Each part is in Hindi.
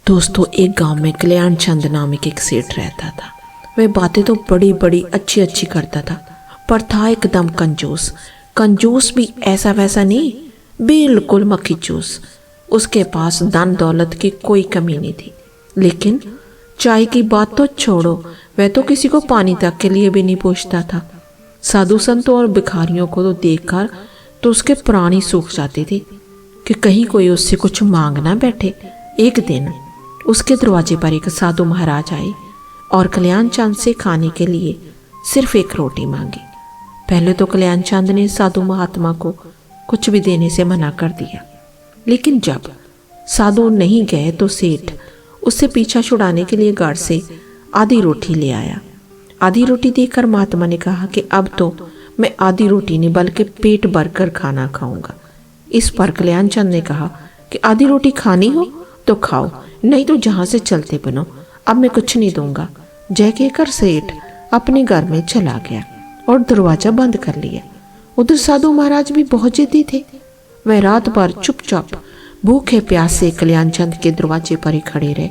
दोस्तों, एक गांव में कल्याण चंद नामक एक सेठ रहता था। वह बातें तो बड़ी बड़ी अच्छी अच्छी करता था, पर था एकदम कंजूस। कंजूस भी ऐसा वैसा नहीं, बिल्कुल मक्खी चूस। उसके पास धन दौलत की कोई कमी नहीं थी, लेकिन चाय की बात तो छोड़ो, वह तो किसी को पानी तक के लिए भी नहीं पूछता था। साधु संतों और भिखारियों को तो देखकर तो उसके प्राण ही सूख जाते थे कि कहीं कोई उससे कुछ मांग ना बैठे। एक दिन उसके दरवाजे पर एक साधु महाराज आए और कल्याण चंद से खाने के लिए सिर्फ एक रोटी मांगी। पहले तो कल्याण चंद ने साधु महात्मा को कुछ भी देने से मना कर दिया, लेकिन जब साधु नहीं गए तो सेठ उससे पीछा छुड़ाने के लिए घर से आधी रोटी ले आया। आधी रोटी देखकर महात्मा ने कहा कि अब तो मैं आधी रोटी नहीं बल्कि पेट भरकर खाना खाऊंगा। इस पर कल्याण चंद ने कहा कि आधी रोटी खानी हो तो खाओ, नहीं तो जहां से चलते बनो, अब मैं कुछ नहीं दूंगा। जय कहकर सेठ अपने घर में चला गया और दरवाजा बंद कर लिया। उधर साधु महाराज भी बहुत जिद्दी थे। वह रात भर चुपचाप भूखे प्यासे कल्याण चंद के दरवाजे पर ही खड़े रहे।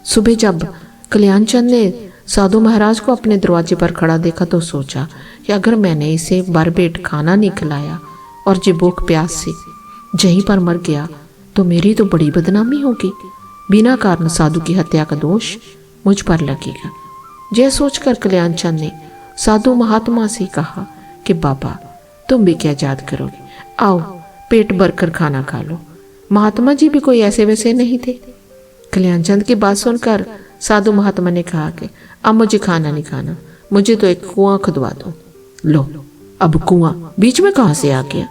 सुबह जब कल्याण चंद ने साधु महाराज को अपने दरवाजे पर खड़ा देखा तो सोचा कि अगर मैंने इसे भरपेट खाना नहीं खिलाया और जे भूख प्यास से यहीं पर मर गया तो मेरी तो बड़ी बदनामी होगी। बिना कारण साधु की हत्या का दोष मुझ पर लगेगा। यह सोचकर कल्याण चंद ने साधु महात्मा से कहा कि बाबा, तुम भी क्या याद करोगे, आओ पेट भरकर खाना खा लो। महात्मा जी भी कोई ऐसे वैसे नहीं थे। कल्याण चंद की बात सुनकर साधु महात्मा ने कहा कि अब मुझे खाना नहीं खाना, मुझे तो एक कुआं खुदवा दो। लो, अब कुआं बीच में कहां से आ गया?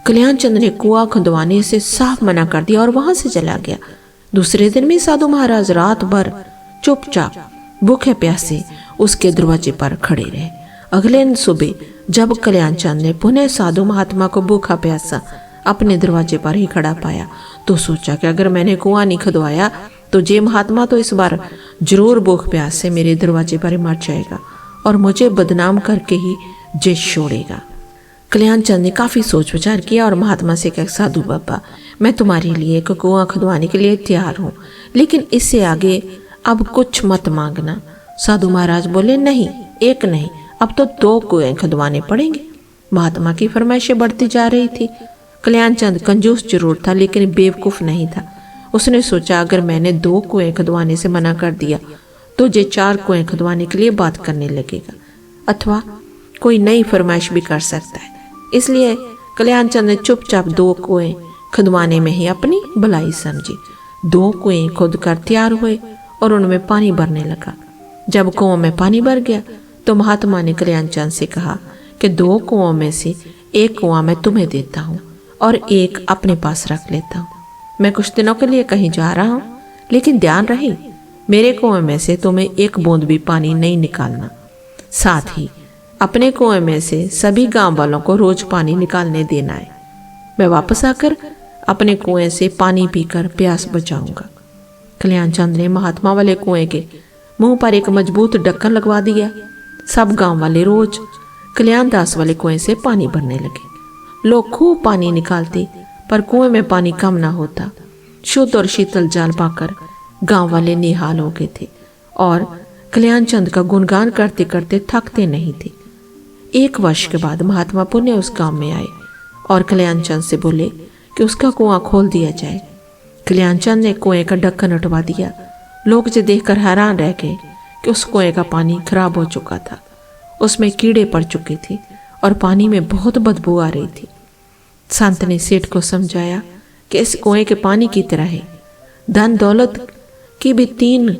कल्याण चंद ने कुआं खुदवाने से साफ मना कर दिया और वहां से चला गया। दूसरे दिन में साधु महाराज रात भर चुपचाप भूखे प्यासे उसके दरवाजे पर खड़े रहे। अगले दिन सुबह जब कल्याण चंद ने पुनः साधु महात्मा को भूखा प्यासा अपने दरवाजे पर ही खड़ा पाया तो सोचा कि अगर मैंने कुआं नहीं खुदवाया तो जे महात्मा तो इस बार जरूर भूख प्यास से मेरे दरवाजे पर ही मर जाएगा और मुझे बदनाम करके ही जे छोड़ेगा। कल्याण चंद ने काफी सोच विचार किया और महात्मा से कहा, साधु बाबा, मैं तुम्हारे लिए एक कुआं खुदवाने के लिए तैयार हूँ, लेकिन इससे आगे अब कुछ मत मांगना। साधु महाराज बोले, नहीं, एक नहीं, अब तो 2 कुएं खुदवाने पड़ेंगे। महात्मा की फरमाइशें बढ़ती जा रही थी। कल्याण चंद कंजूस जरूर था लेकिन बेवकूफ नहीं था। उसने सोचा अगर मैंने 2 कुएं खुदवाने से मना कर दिया तो जे 4 कुएं खुदवाने के लिए बात करने लगेगा अथवा कोई नई फरमाइश भी कर सकता है। इसलिए कल्याण चंद ने चुपचाप 2 कुएं खुदवाने में ही अपनी भलाई समझी। 2 कुएं खुद कर तैयार हुए और उनमें पानी भरने लगा। जब कुओं में पानी भर गया तो महात्मा ने कल्याण चंद से कहा कि 2 कुओं में से एक कुआं मैं तुम्हें देता हूँ और एक अपने पास रख लेता हूँ। मैं कुछ दिनों के लिए कहीं जा रहा हूँ, लेकिन ध्यान रहे मेरे कुएं में से तुम्हें एक बूंद भी पानी नहीं निकालना। साथ ही अपने कुएं में से सभी गांव वालों को रोज पानी निकालने देना है। मैं वापस आकर अपने कुएं से पानी पीकर प्यास बुझाऊंगा। कल्याण चंद ने महात्मा वाले कुएं के मुंह पर एक मजबूत ढक्कन लगवा दिया। सब गांव वाले रोज कल्याण दास वाले कुएं से पानी भरने लगे। लोग खूब पानी निकालते पर कुएं में पानी कम ना होता। शुद्ध और शीतल जल पाकर गांव वाले निहाल हो गए थे और कल्याण चंद का गुणगान करते करते थकते नहीं थे। 1 वर्ष के बाद महात्मा पुनः उस गांव में आए और कल्याण चंद से बोले कि उसका कुआं खोल दिया जाए। कल्याण चंद ने कुएं का ढक्कन उठवा दिया। लोग जो देखकर हैरान रह गए कि उस कुएं का पानी खराब हो चुका था, उसमें कीड़े पड़ चुके थे और पानी में बहुत बदबू आ रही थी। संत ने सेठ को समझाया कि इस कुएं के पानी की तरह है धन दौलत की भी 3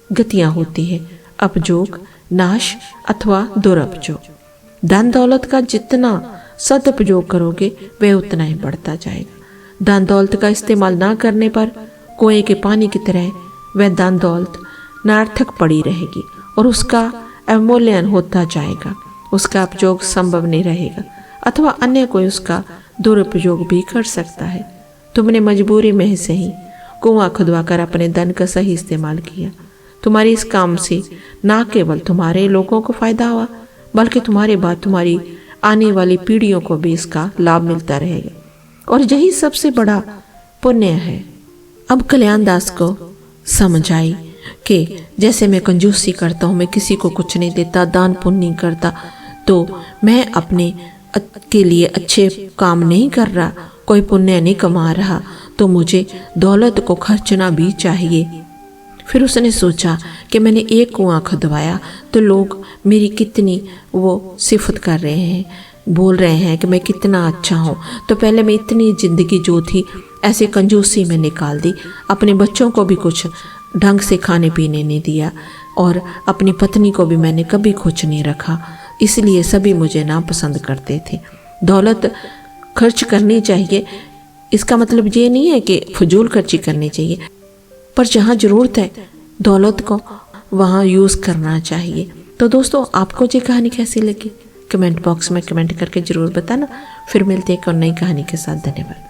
गतियां होती है, अपजोग, नाश अथवा दुरुपयोग। धन दौलत का जितना सदुपयोग करोगे वह उतना ही बढ़ता जाएगा। धन दौलत का इस्तेमाल ना करने पर कुएं के पानी की तरह वह धन दौलत नार्थक पड़ी रहेगी और उसका अवमूल्यन होता जाएगा। उसका उपयोग संभव नहीं रहेगा अथवा अन्य कोई उसका दुरुपयोग भी कर सकता है। तुमने मजबूरी में से ही कुआं खुदवा कर अपने धन का सही इस्तेमाल किया। तुम्हारी इस काम से ना केवल तुम्हारे लोगों को फायदा हुआ बल्कि तुम्हारे बाद तुम्हारी आने वाली पीढ़ियों को भी इसका लाभ मिलता रहेगा और यही सबसे बड़ा पुण्य है। अब कल्याण दास को समझ आई कि जैसे मैं कंजूसी करता हूँ, मैं किसी को कुछ नहीं देता, दान पुण्य नहीं करता, तो मैं अपने के लिए अच्छे काम नहीं कर रहा, कोई पुण्य नहीं कमा रहा, तो मुझे दौलत को खर्चना भी चाहिए। फिर उसने सोचा कि मैंने एक कुआं खुदवाया तो लोग मेरी कितनी वो सिफत कर रहे हैं, बोल रहे हैं कि मैं कितना अच्छा हूँ, तो पहले मैं इतनी ज़िंदगी जो थी ऐसे कंजूसी में निकाल दी, अपने बच्चों को भी कुछ ढंग से खाने पीने नहीं दिया और अपनी पत्नी को भी मैंने कभी खुश नहीं रखा, इसलिए सभी मुझे नापसंद करते थे। दौलत खर्च करनी चाहिए, इसका मतलब ये नहीं है कि फजूल खर्ची करनी चाहिए, पर जहाँ ज़रूरत है दौलत को वहाँ यूज़ करना चाहिए। तो दोस्तों, आपको ये कहानी कैसी लगी कमेंट बॉक्स में कमेंट करके ज़रूर बताना। फिर मिलते हैं एक और नई कहानी के साथ। धन्यवाद।